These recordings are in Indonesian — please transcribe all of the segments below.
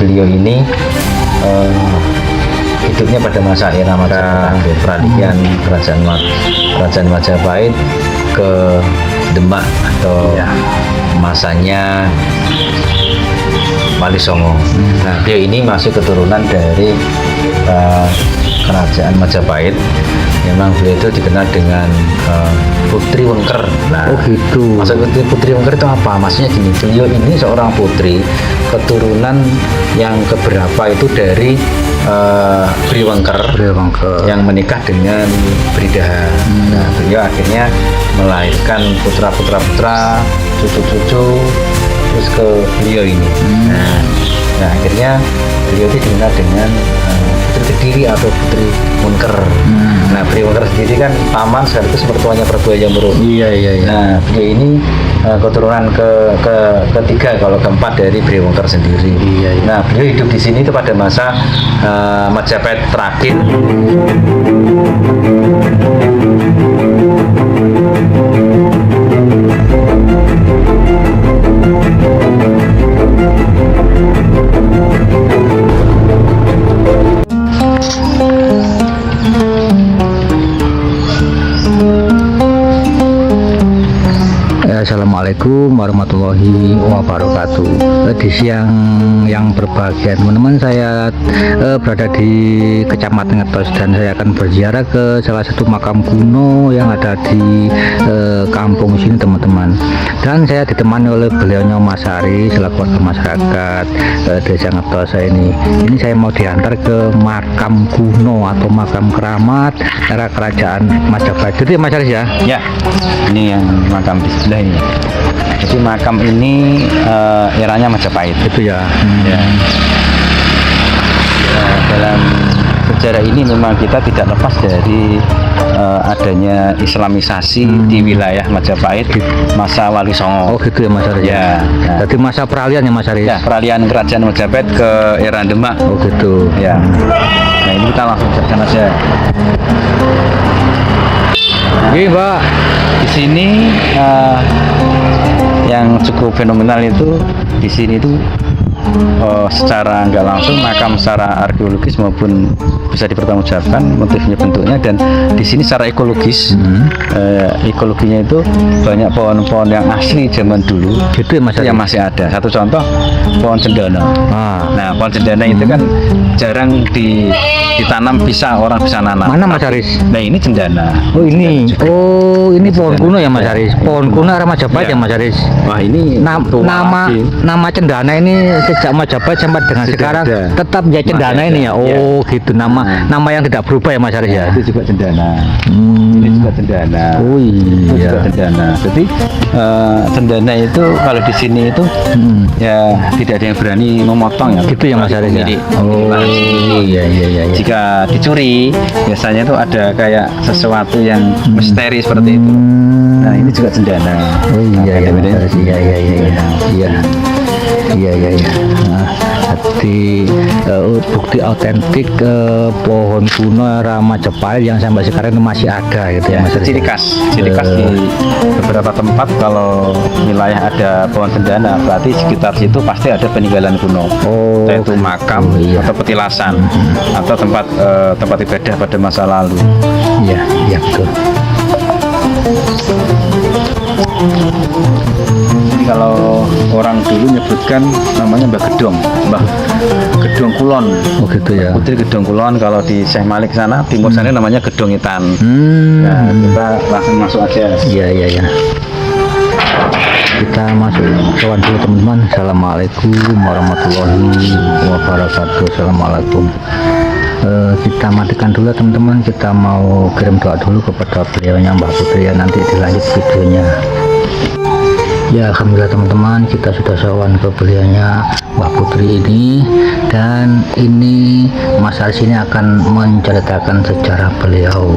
beliau ini hidupnya pada masa era Majapahit, peralihan kerajaan Majapahit ke Demak atau masanya Wali Songo. Nah, beliau ini masih keturunan dari kerajaan Majapahit. Memang beliau itu dikenal dengan Putri Wengker. Nah, oh gitu. maksud Putri Wengker itu apa? Maksudnya gini, beliau ini seorang putri keturunan yang keberapa itu dari Bri Wengker yang menikah dengan Bridaha. Nah, beliau akhirnya melahirkan putra, cucu-cucu, terus ke beliau ini. Nah, akhirnya beliau itu dikenal dengan Putri Kediri atau Putri Wengker. Nah, Bri Wengker sendiri kan paman sekaligus mertuanya Prabu Hayam Wuruk. Iya. Nah, beliau ini keturunan ketiga kalau keempat dari Bri Wengker sendiri. Iya. Nah, beliau hidup di sini itu pada masa Majapahit terakhir. Assalamualaikum warahmatullahi wabarakatuh. Di siang yang berbahagia teman-teman, saya berada di Kecamatan Ngetos dan saya akan berziarah ke salah satu makam kuno yang ada di kampung sini teman-teman. Dan saya ditemani oleh beliaunya Mas Ari selaku warga masyarakat Desa Ngetos ini. Ini saya mau diantar ke makam kuno atau makam keramat era kerajaan Majapahit. Jadi Mas Ari ya? Ya, ini yang makam di sebelah ini. Jadi makam ini eranya Majapahit. Itu ya. Ya. Dalam sejarah ini memang kita tidak lepas dari adanya Islamisasi di wilayah Majapahit masa Wali Songo. Oh gitu ya Mas Ari. Ya. Nah, Jadi masa peralihan ya Mas Ari. ya, peralihan kerajaan Majapahit ke era Demak. Oh gitu. Ya. Nah, ini kita langsung ke sana saja. Iya Mbak. Di sini yang cukup fenomenal itu di sini itu secara nggak langsung makam secara arkeologis maupun bisa dipertanggungjawabkan motifnya, bentuknya, dan di sini secara ekologis ekologinya itu banyak pohon-pohon yang asli zaman dulu Gitu ya Mas Ari. yang masih ada. Satu contoh pohon cendana. Nah, pohon cendana itu kan jarang ditanam, orang bisa nanam. Mana Mas Aris? Nah, ini cendana. Oh ini. Oh ini pohon kuno ya Mas Aris. Pohon kuno era Majapahit ya Mas Aris. Wah, ini Nama cendana ini sejak Majapahit sampai dengan Sudah sekarang ada. tetap ya cendana Masih ini ada. ya. Oh gitu, nama yang tidak berubah ya Mas Aris ya. Itu juga cendana. Ini juga cendana. Oh Itu iya. juga cendana. Jadi cendana itu kalau di sini itu ya tidak ada yang berani memotong ya. Gitu ya Mas Aris ya. Jadi, Oh iya. jika dicuri biasanya itu ada kayak sesuatu yang misteri seperti itu. Nah, ini juga cendana. Oh iya ya Mas Ada Aris. Iya. Nah, jadi bukti autentik pohon kuno era Majapahit yang sampai sekarang itu masih ada gitu ya Mas Aris. Ciri khas di beberapa tempat kalau wilayah ada pohon cendana berarti sekitar situ pasti ada peninggalan kuno. Oh, Entah itu makam atau petilasan atau tempat ibadah pada masa lalu. Iya betul. Jadi kalau orang dulu nyebutkan namanya Mbah Gedong Kulon. Oh gitu ya. Putri Gedong Kulon. Kalau di Syekh Malik sana timur sana namanya Gedong Itan. Nah, kita langsung masuk aja. Iya. Kita masuk kawan dulu teman-teman. Assalamualaikum warahmatullahi wabarakatuh. Assalamualaikum. Kita matikan dulu teman-teman. Kita mau kirim doa dulu kepada beliaunya Mbak Putri ya, nanti dilanjut videonya. Ya alhamdulillah teman-teman, kita sudah sowan ke beliaunya Mbak Putri ini, dan ini Mas Aris ini akan menceritakan sejarah beliau,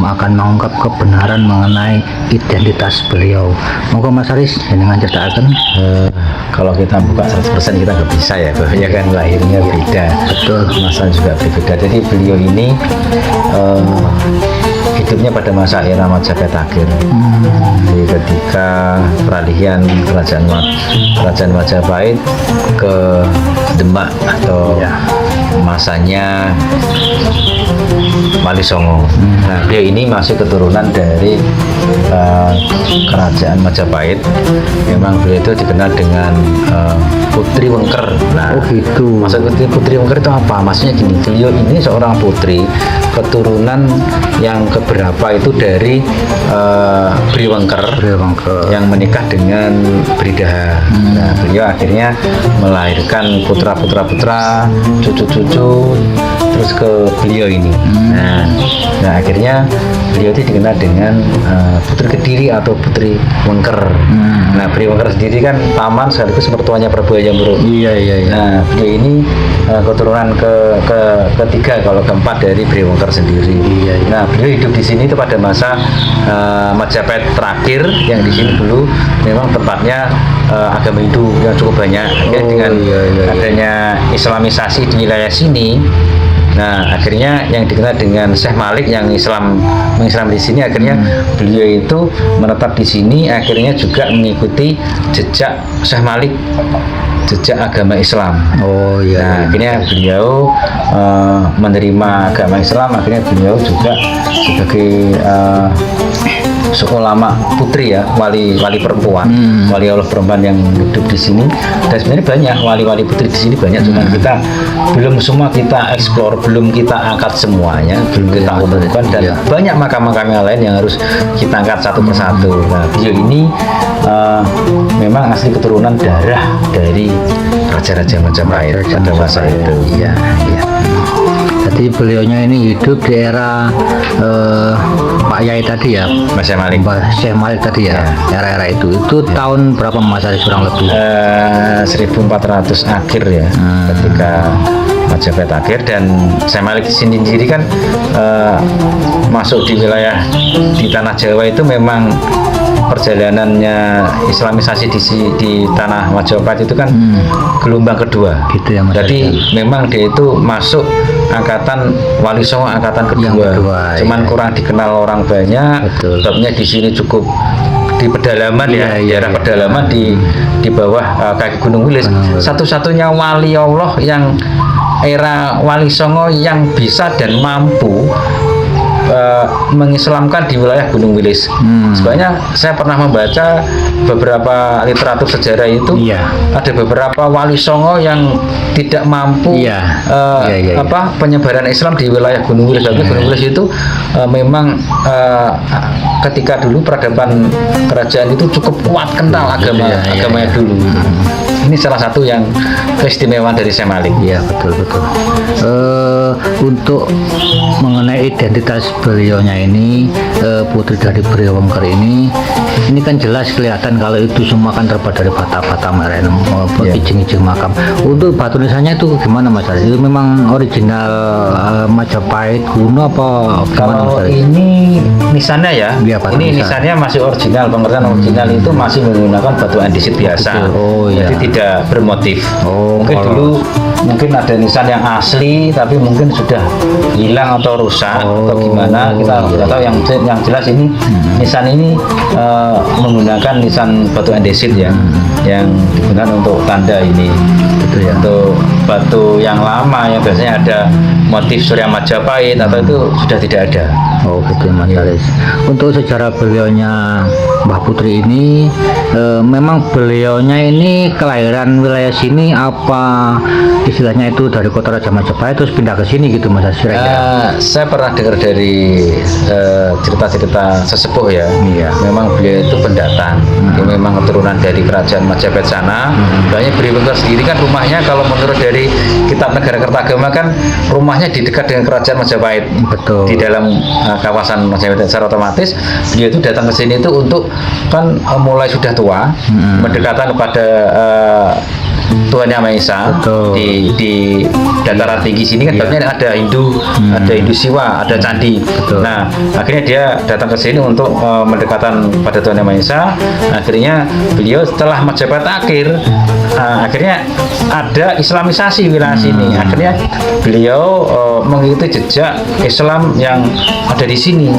akan mengungkap kebenaran mengenai identitas beliau. Monggo Mas Aris dengan ceritakan. Kalau kita buka 100% kita nggak bisa ya, ya kan, lahirnya beda, Betul. masa juga berbeda. Jadi beliau ini hidupnya pada masa era Majapahit akhir. Jadi ketika peralihan kerajaan Majapahit ke Demak atau masanya Wali Songo. Nah, beliau ini masih keturunan dari kerajaan Majapahit. Memang beliau itu dikenal dengan Putri Wengker. Nah, gitu. maksud Putri Wengker itu apa? Maksudnya gini, beliau ini seorang putri keturunan yang keberapa itu dari Bri Wengker yang menikah dengan Bridaha. Nah, beliau akhirnya melahirkan putra, cucu-cucu, terus ke beliau ini. Nah, akhirnya beliau itu dikenal dengan Putri Kediri atau Putri Wengker. Nah, Bri Wengker sendiri kan paman sekaligus mertuanya Prabu Hayam Wuruk. Iya. Nah, beliau ini keturunan ketiga kalau keempat dari Bri Wengker sendiri. Nah, beliau hidup di sini itu pada masa Majapahit terakhir, yang di sini dulu memang tempatnya agama Hindu yang cukup banyak. Dengan adanya Islamisasi di wilayah sini, nah akhirnya yang dikenal dengan Syekh Malik yang mengislam di sini, akhirnya beliau itu menetap di sini, akhirnya juga mengikuti jejak Syekh Malik, jejak agama Islam. Nah, akhirnya beliau menerima agama Islam, akhirnya beliau juga sebagai ulama putri ya, wali perempuan, wali Allah perempuan yang hidup di sini. Dan sebenarnya banyak wali-wali putri di sini banyak, cuman kita belum semua kita eksplor, belum kita angkat semuanya, belum kita umumkan, dan banyak makam-makam yang lain yang harus kita angkat satu persatu. Nah, beliau ini memang asli keturunan darah dari raja-raja Majapahit pada masa itu. Iya. Jadi beliaunya ini hidup di era Pak Yai tadi ya, Syekh Malik. Syekh Malik tadi ya, era-era itu tahun berapa Mas Aris kurang lebih? 1400 akhir ya, ketika Majapahit akhir. Dan Syekh Malik sendiri kan masuk di wilayah di tanah Jawa itu memang perjalanannya Islamisasi di tanah Majapahit itu kan gelombang kedua. Gitu ya, Mas. Jadi memang dia itu masuk angkatan Wali Songo angkatan kedua. Cuman kurang dikenal orang banyak. Sebabnya di sini cukup di pedalaman daerah pedalaman di bawah kaki Gunung Wilis. Satu-satunya wali Allah yang era Wali Songo yang bisa dan mampu mengislamkan di wilayah Gunung Wilis. Sebenarnya saya pernah membaca beberapa literatur sejarah itu, ada beberapa Wali Songo yang tidak mampu penyebaran Islam di wilayah Gunung Wilis. Tapi Gunung Wilis itu memang ketika dulu peradaban kerajaan itu cukup kuat, kental agamanya dulu. Ini salah satu yang keistimewaan dari Syekh Malik. Iya, betul. Untuk mengenai identitas beliaunya ini, putri dari Bri Wengker ini kan jelas kelihatan kalau itu semua kan terbuat dari bata-bata merah, ijing-ijing makam. Untuk batu nisannya itu gimana Mas Aris? Itu memang original Majapahit kuno apa gimana Mas Aris? Ini nisannya ya, ini nisannya masih original, pengertian original itu masih menggunakan batu andesit biasa. Jadi tidak bermotif. Mungkin ada nisan yang asli tapi mungkin sudah hilang atau rusak atau gimana, kita nggak tahu. Yang jelas ini nisan ini menggunakan nisan batu andesit ya, yang digunakan untuk tanda ini. Untuk batu yang lama yang biasanya ada motif Surya Majapahit atau itu sudah tidak ada. Gitu Mas Aris. Untuk sejarah beliaunya Mbah Putri ini, memang beliaunya ini kelahiran wilayah sini apa istilahnya itu dari kota Raja Majapahit terus pindah ke sini gitu Mas Aris? Saya pernah dengar dari cerita-cerita sesepuh ya. Memang beliau itu pendatang. Dia memang keturunan dari kerajaan Majapahit sana. Banyak Bri Wengker sendiri kan rumahnya, kalau menurut dari Kitab Negara Kertagama kan rumahnya di dekat dengan kerajaan Majapahit. Di dalam kawasan Majapahit. Secara otomatis beliau itu datang ke sini itu untuk kan mulai sudah tua, mendekatan kepada Tuhan Yang Maha Esa. Di dataran tinggi sini kan ada Hindu, ada Hindu Siwa, ada candi. Nah, akhirnya dia datang ke sini untuk mendekatan pada Tuhan Yang Maha Esa. Akhirnya beliau setelah Majapahit akhir akhirnya ada Islamisasi wilayah sini. Akhirnya beliau mengikuti jejak Islam yang ada di sini.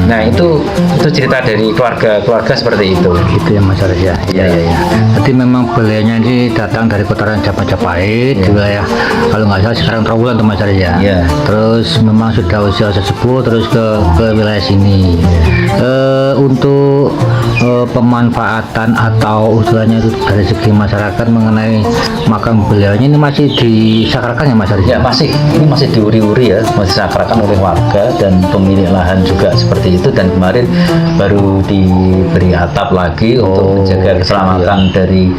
Nah itu cerita dari keluarga seperti itu. Gitu ya Mas Aris ya. Iya. Jadi memang beliaunya ini datang dari putaran Majapahit di wilayah, kalau nggak salah sekarang Trawulan tuh Mas Aris ya. Iya. Terus memang sudah usia sesepuh terus ke wilayah sini. Untuk pemanfaatan atau usulannya itu dari segi masyarakat mengenai makam beliaunya ini masih disakralkan ya Mas Aris? Ya masih, ini masih diuri-uri ya, masih disakralkan oleh warga dan pemilik lahan juga seperti itu, dan kemarin baru diberi atap lagi untuk menjaga keselamatan dari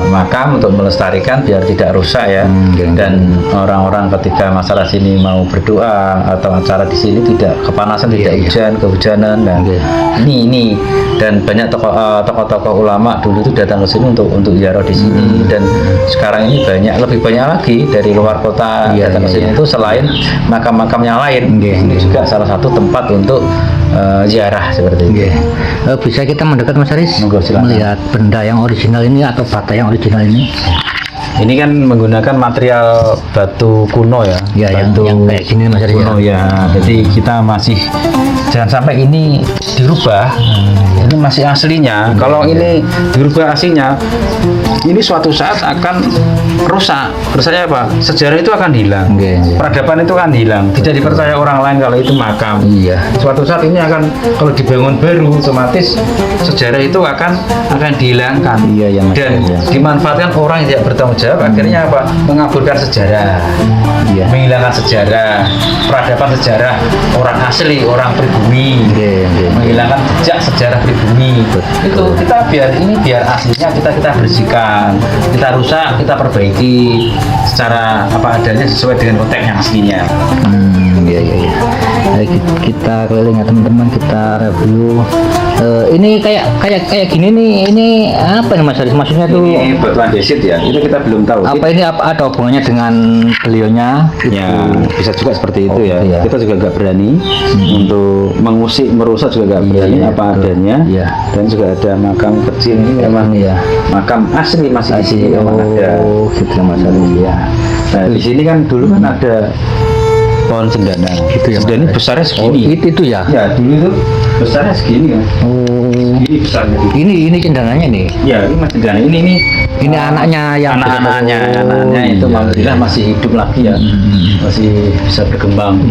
makam, untuk melestarikan biar tidak rusak ya. Dan orang-orang ketika masyarakat sini mau berdoa atau acara di sini tidak kepanasan, tidak hujan, kehujanan. Dan ini dan banyak tokoh-tokoh ulama dulu itu datang ke sini untuk ziarah di sini. Dan sekarang ini lebih banyak lagi dari luar kota datang ke sini itu, selain makam-makam yang lain. Ini juga salah satu tempat untuk ziarah seperti itu. Bisa kita mendekat Mas Aris melihat benda yang original ini atau bata yang original ini? Ini kan menggunakan material batu kuno ya, batu yang kayak gini Mas Aris kuno ya. Jadi kita masih jangan sampai ini dirubah. Ini masih aslinya. Kalau ini dirubah aslinya, ini suatu saat akan rusak. Rusaknya apa? Sejarah itu akan hilang. Peradaban itu akan hilang. Tidak dipercaya orang lain kalau itu makam. Suatu saat ini akan, kalau dibangun baru, otomatis sejarah itu akan dihilangkan. Dan dimanfaatkan orang yang tidak bertanggung jawab. Akhirnya apa? Mengaburkan sejarah. Menghilangkan sejarah, peradaban sejarah orang asli, orang pribumi. Menghilangkan jejak sejarah pribumi. Itu kita biar aslinya kita bersihkan, kita rusak, kita perbaiki secara apa adanya sesuai dengan konteks yang aslinya. Kita keliling ya teman-teman, kita review. Ini kayak gini nih, ini apa nih Mas Aris? Maksudnya tuh ini batu andesit ya, itu kita belum tahu. Apa ini ada hubungannya dengan beliaunya? Ya bisa juga seperti itu ya. Kita juga nggak berani untuk mengusik, merusak juga nggak berani, apa adanya. Dan juga ada makam kecil ini memang makam asli, masih asli memang ada. Gitu Mas Aris ya. Nah di sini kan dulu kan ada pohon cendana. Cendana besarnya segini. Itu ya? Ya dulu itu besarnya segini ya. Ini besarnya. Ini cendananya nih. Ya ini mas cendana. Ini anaknya yang anaknya itu alhamdulillah masih hidup lagi ya. Masih bisa berkembang.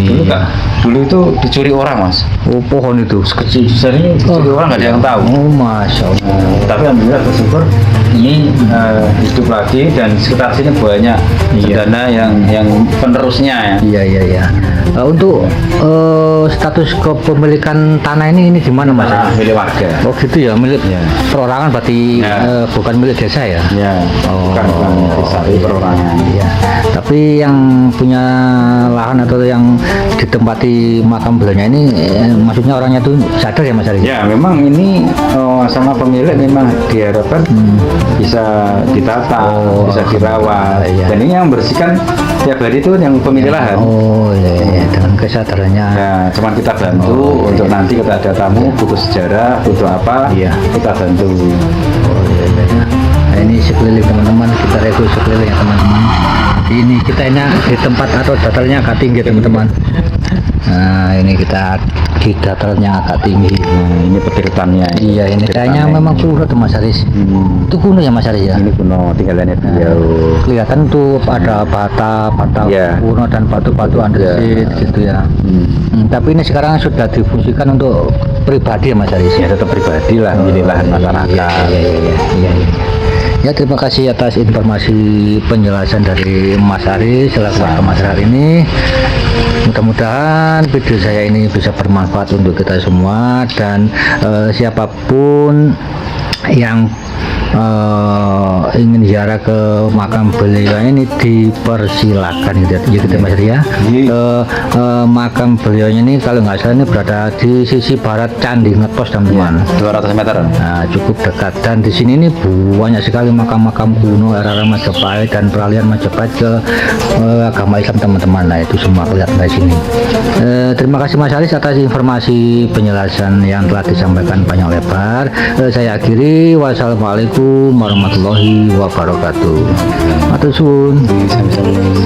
Dulu itu dicuri orang Mas. Pohon itu sekecil besar ini dicuri orang, nggak ada yang tahu. Masya Allah. Tapi alhamdulillah bersyukur ini hidup lagi, dan sekitar sini banyak cendana yang penerusnya ya. Iya. Untuk status kepemilikan tanah ini gimana Mas? Milik warga. Oh gitu ya, milik perorangan berarti bukan milik desa ya? Ya. Bukan desa, perorangan. Tapi yang punya lahan atau yang ditempati makam beliaunya ini maksudnya orangnya tuh sadar ya Mas Aris? Ya memang ini sama pemilik memang diharapkan bisa ditata, bisa dirawat. Dan ini yang bersihkan tiap hari itu yang pemilik lahan. Dengan kesadarannya. Ya, cuman kita bantu untuk nanti kita ada tamu butuh sejarah, butuh apa, kita bantu. Nah, ini sekeliling teman-teman, kita review sekeliling ya teman-teman. Ini kita di tempat atau datarannya agak tinggi teman-teman. Nah ini kita di datarannya agak tinggi. Ini petirtannya. Iya ini kayaknya memang kuno tuh Mas Aris. Itu kuno ya Mas Aris ya? Ini kuno, tinggalannya beliau. Kelihatan tuh ada bata kuno dan batu-batu andesit gitu ya. Tapi ini sekarang sudah difungsikan untuk pribadi ya Mas Aris? Ya tetap pribadi lah, jadi lahan masyarakat. Iya. Ya terima kasih atas informasi penjelasan dari Mas Aris selaku warga masyarakat ini. Mudah-mudahan video saya ini bisa bermanfaat untuk kita semua, dan siapapun yang ingin ziarah ke makam beliau ini dipersilakan gitu Mas ya. Makam beliau ini kalau nggak salah ini berada di sisi barat Candi Ngetpos teman-teman. 200 meter. Nah, cukup dekat, dan di sini ini banyak sekali makam-makam kuno era Majapahit dan peralihan Majapahit ke agama Islam teman-teman. Nah itu semua kelihatan di sini. Terima Terima kasih Mas Alis atas informasi penjelasan yang telah disampaikan panjang lebar. Saya akhiri, wassalamualaikum warahmatullahi wabarakatuh. Matur suwun. Sama-sama.